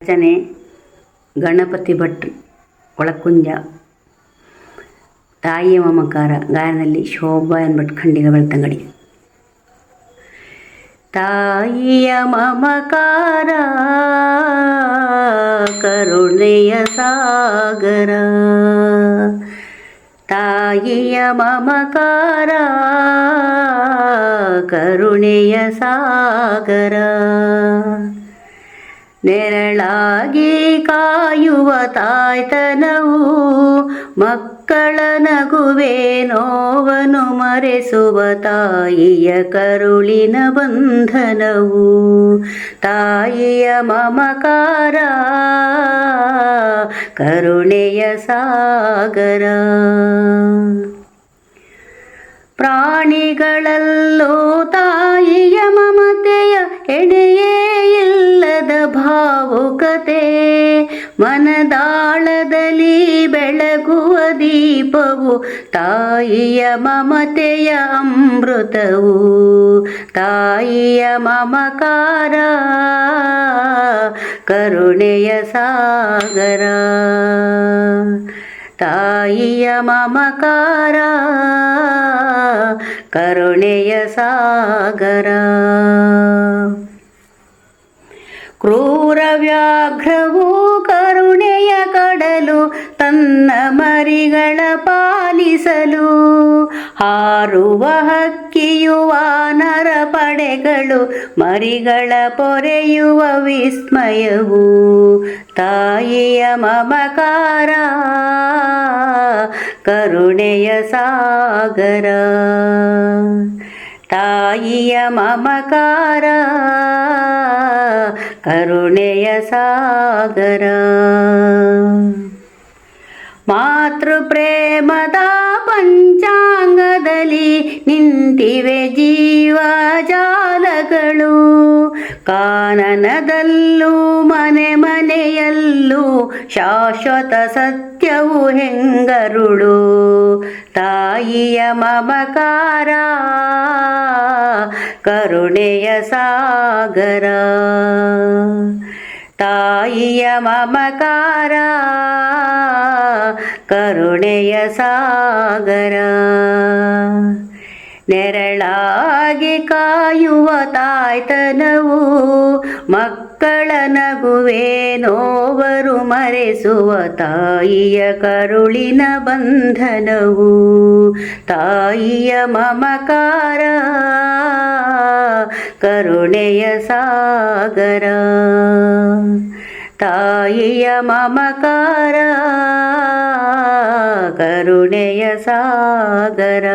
ರಚನೆ ಗಣಪತಿ ಭಟ್ ಒಳಕುಂಜ. ತಾಯಿಯ ಮಮಕಾರ. ಗಾಯನದಲ್ಲಿ ಶೋಭಾ ಎನ್ ಭಟ್ ಖಂಡಿಗ ಬೆಳ್ತಂಗಡಿ. ತಾಯಿಯ ಮಮಕಾರ ಕರುಣೆಯ ಸಾಗರ, ತಾಯಿಯ ಮಮಕಾರ ಕರುಣೆಯ ಸಾಗರ, ನೆರಳಾಗಿ ಕಾಯುವ ತಾಯ್ತನವು, ಮಕ್ಕಳ ನಗುವೆ ನೋವನ್ನು ಮರೆಸುವ ತಾಯಿಯ ಕರುಳಿನ ಬಂಧನವು. ತಾಯಿಯ ಮಮಕಾರ ಕರುಣೆಯ ಸಾಗರ, ಪ್ರಾಣಿಗಳಲ್ಲೂ ತಾಯಿಯ ಮಮತೆಯ ಎಡೆಯೇ ಇಲ್ಲದ ಭಾವುಕತೆ, ಮನದಾಳದಲ್ಲಿ ಬೆಳಗುವ ದೀಪವು ತಾಯಿಯ ಮಮತೆಯ ಅಮೃತವು. ತಾಯಿಯ ಮಮಕಾರ ಕರುಣೆಯ ಸಾಗರ, ತಾಯಿಯ ಮಮಕಾರ ಕರುಣೆಯ ಸಾಗರ. ಕ್ರೂರ ವ್ಯಾಘ್ರವು ಕರುಣೆಯ ಕಡಲು, ತನ್ನ ಮರಿಗಳ ಪಾಲಿಸಲು, ಹಾರುವ ಹಕ್ಕಿಯು ವಾನರ ಪಡೆಗಳು, ಮರಿಗಳ ಪೊರೆಯುವ ವಿಸ್ಮಯವು. ತಾಯಿಯ ಮಮಕಾರ ಕರುಣೆಯ ಸಾಗರ, ತಾಯಿಯ ಮಮಕಾರ ಕರುಣೆಯ ಸಾಗರ. ಮಾತೃ ಪ್ರೇಮದ ಪಂಚಾಂಗದಲ್ಲಿ ನಿಂತಿವೆ ಜೀವಜಾಲಗಳು, ಕಾನನದಲ್ಲೂ ಮನೆ ಮನೆಯಲ್ಲೂ ಶಾಶ್ವತ ಸತ್ಯವು ಹೆಂಗರುಳು. ತಾಯಿಯ ಮಮಕಾರ ಕರುಣೆಯ ಸಾಗರ, ತಾಯಿಯ ಮಮಕಾರ ಕರುಣೆಯ ಸಾಗರ, ನೆರಳಾಗಿ ಕಾಯುವ ತಾಯ್ತನವು, ಮಕ್ಕಳ ನಗುವೆ ನೋವರು ಮರೆಸುವ ತಾಯಿಯ ಕರುಳಿನ ಬಂಧನವು. ತಾಯಿಯ ಮಮಕಾರ ಕರುಣೆಯ ಸಾಗರ, ತಾಯಿಯ ಮಮಕಾರ ಕರುಣೆಯ ಸಾಗರ.